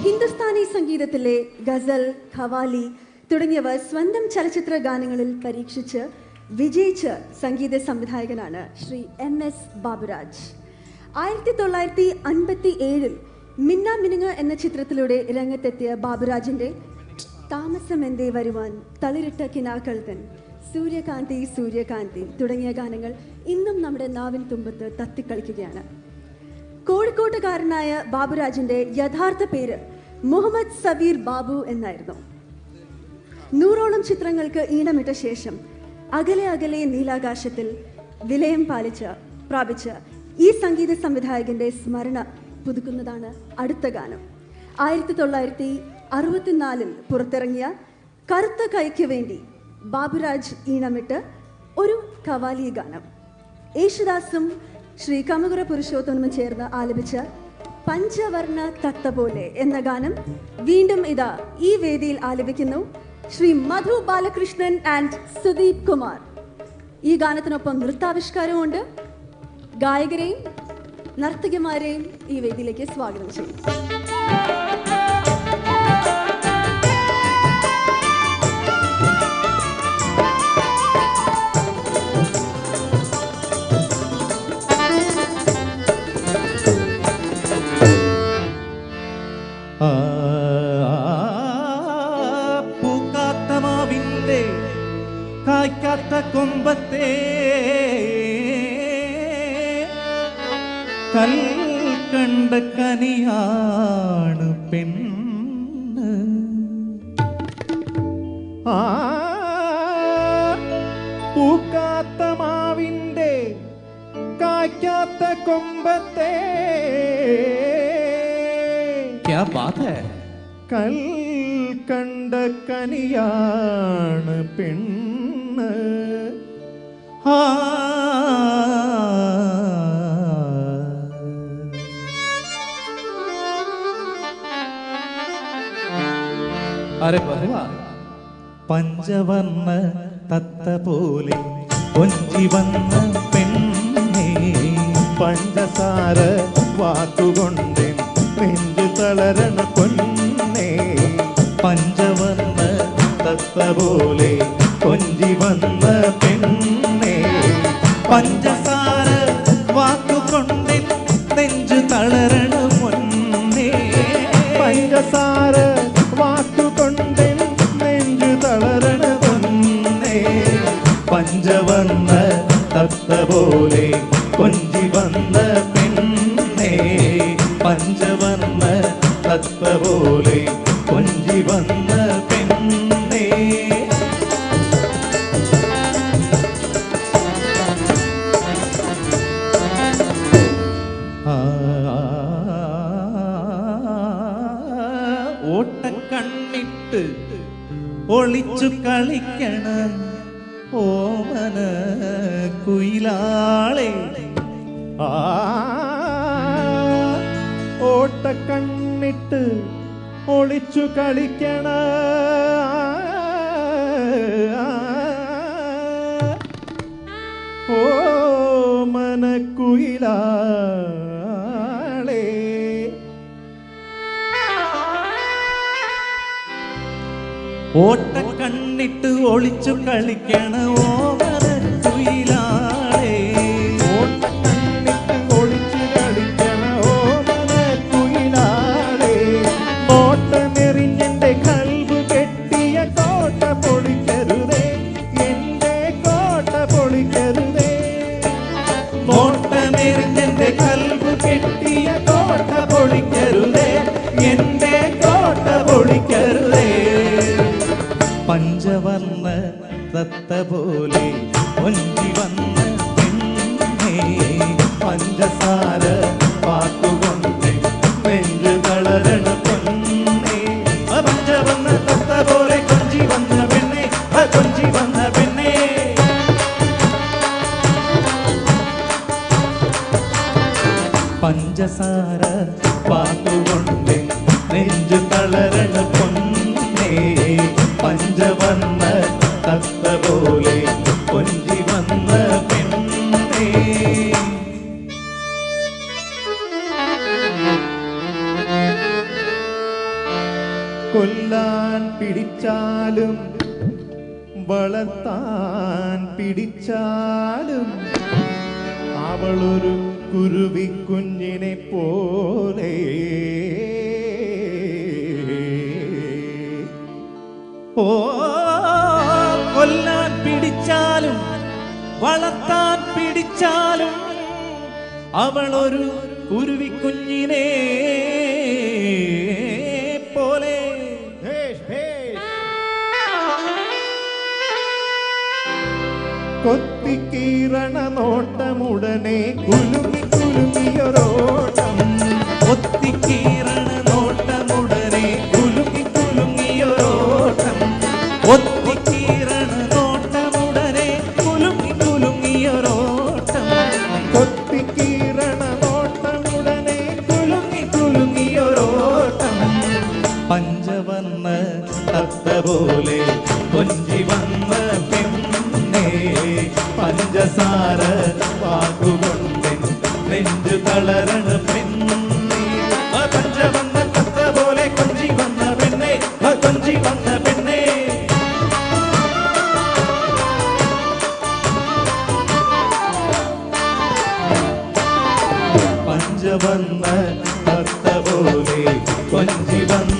ഹിന്ദുസ്ഥാനി സംഗീതത്തിലെ ഗസൽ, ഖവാലി തുടങ്ങിയവ സ്വന്തം ചലച്ചിത്ര ഗാനങ്ങളിൽ പരീക്ഷിച്ച് വിജയിച്ച സംഗീത സംവിധായകനാണ് ശ്രീ MS ബാബുരാജ്. 1957 മിന്ന മിനുങ്ങ് എന്ന ചിത്രത്തിലൂടെ രംഗത്തെത്തിയ ബാബുരാജിന്റെ താമസമെന്തേ വരുവാൻ, തളിരിട്ട കിനാക്കൾതൻ, സൂര്യകാന്തി സൂര്യകാന്തി തുടങ്ങിയ ഗാനങ്ങൾ ഇന്നും നമ്മുടെ നാവിൻ തുമ്പത്ത് തത്തിക്കളിക്കുകയാണ്. കോഴിക്കോട്ടുകാരനായ ബാബുരാജിന്റെ യഥാർത്ഥ പേര് മുഹമ്മദ് സബീർ ബാബു എന്നായിരുന്നു. 100ഓളം ചിത്രങ്ങൾക്ക് ഈണമിട്ട ശേഷം അകലെ അകലെ നീലാകാശത്തിൽ വിലയം പ്രാപിച്ച ഈ സംഗീത സംവിധായകന്റെ സ്മരണ പുതുക്കുന്നതാണ് അടുത്ത ഗാനം. 1964 പുറത്തിറങ്ങിയ കറുത്ത കൈക്ക് വേണ്ടി ബാബുരാജ് ഈണമിട്ട് ഒരു ഖവാലി ഗാനം. യേശുദാസും ശ്രീ കമകുറ പുരുഷോത്തമനും ചേർന്ന് ആലപിച്ച പഞ്ചവർണ്ണ തത്ത പോലെ എന്ന ഗാനം വീണ്ടും ഇതാ ഈ വേദിയിൽ ആലപിക്കുന്നു ശ്രീ മധു ബാലകൃഷ്ണൻ ആൻഡ് സുദീപ് കുമാർ. ഈ ഗാനത്തിനൊപ്പം നൃത്താവിഷ്കാരമുണ്ട്. ഗായകരെയും നർത്തകിമാരെയും ഈ വേദിയിലേക്ക് സ്വാഗതം ചെയ്യും. പൂക്കാത്തമാവിൻ്റെ കായ്ക്കാത്ത കൊമ്പത്തെ കൽക്കണ്ട കനിയാണ് പെണ്ണ്. പൂക്കാത്തമാവിൻ്റെ കായ്ക്കാത്ത കൊമ്പത്തെ क्या बात है, കൽക്കണ്ട കനിയാണ് പെണ്ണ്. अरे बरुआ പഞ്ചവർണ്ണ തത്ത പോലെ കൊഞ്ചി വന്ന പെണ്ണേ, പഞ്ചസാര വാക്കുകൊണ്ട് നെഞ്ചു തളരണ പൊന്നേ. പഞ്ചവർണ്ണ തത്ത പോലെ കൊഞ്ചി വന്ന പെണ്ണേ, പഞ്ചസാര വാക്കുകൊണ്ട് നെഞ്ചു തളരണ പൊന്നേ. പഞ്ചസാര വാക്കുകൊണ്ട് നെഞ്ചു തളരണ പൊന്നേ. പഞ്ചവർണ്ണ തത്ത പോലെ കൊഞ്ചി വന്ന പെണ്ണേ, പഞ്ചവർണ്ണ തത്ത പോലെ കൊഞ്ചി വന്ന പെണ്ണേ. ഓട്ടക്കണ്ണിട്ട് ഒളിച്ചു കളിക്കണ ഓമന കുയിലാളെ. ഓട്ടക്കണ്ണിട്ട് ഒളിച്ചു കളിക്കണ ഓമനക്കുയിലാളെ. ഓട്ടക്കണ്ണിട്ട് ഒളിച്ചു കളിക്കണ ഓമനക്കുയിലാളെ. ഓട്ടക്കണ്ണിട്ട് ഒളിച്ചു കളിക്കണ ഓമനക്കുയിലാളെ. ഓട്ടമെറിഞ്ഞെന്റെ കൽബ് കെട്ടിയ കോട്ട പൊളിക്കരുതേ, എന്റെ കോട്ട പൊളിക്കരുതേ. ഓട്ടമെറിഞ്ഞെന്റെ കൽബ് കെട്ടിയ കോട്ട പൊളിക്കരുതേ, എന്റെ കോട്ട പൊളിക്കരുതേ. പഞ്ചവർണ്ണ തത്ത പോലെ കൊഞ്ചി വന്ന പെണ്ണേ, പഞ്ചസാര വാക്കുകൊണ്ട് നെഞ്ചു തളരണ പൊന്നേ. പഞ്ചവർണ്ണ തത്ത പോലെ കൊഞ്ചി വന്ന പെണ്ണേ, കൊഞ്ചി വന്ന പെണ്ണേ. പഞ്ചസാര വാക്കുകൊണ്ട് നെഞ്ചു തളരണ പൊന്നേ, പഞ്ചവർണ്ണ തത്ത പോലെ കൊഞ്ചി വന്ന പെണ്ണേ. കൊല്ലാൻ പിടിച്ചാലും വളർത്താൻ പിടിച്ചാലും അവളൊരു കുരുവിക്കുഞ്ഞിനെ പോലെ. ഓ കൊല്ലാൻ പിടിച്ചാലും വളർത്താൻ പിടിച്ചാലും അവളൊരു കുരുവിക്കുഞ്ഞിനെ പോലെ. കൊത്തിക്കീറണ നോട്ടമുടനെ കുലുങ്ങി കുലുങ്ങിയൊരോട്ടം. ഒത്തിക്കീറണ നോട്ടമുടനെ കുലുങ്ങി കുലുങ്ങിയൊരോട്ടം. ഒത്തിക്കീറണ നോട്ടമുടനെ കുലുങ്ങി കുലുങ്ങിയൊരോട്ടം. കൊത്തിക്കീറണ നോട്ടമുടനെ കുലുങ്ങി കുലുങ്ങിയൊരോട്ടം. പഞ്ചവർണ്ണ തത്ത പോലെ കൊഞ്ചി വന്ന പെണ്ണേ, പഞ്ചസാര വാക്കുകൊണ്ട് നെഞ്ചു തളരണ പെണ്ണേ. പഞ്ചവർണ്ണ തത്ത പോലെ കൊഞ്ചി വന്ന പെണ്ണേ, കൊഞ്ചി വന്ന പെണ്ണേ. പഞ്ചവർണ്ണ തത്ത പോലെ കൊഞ്ചി വന്ന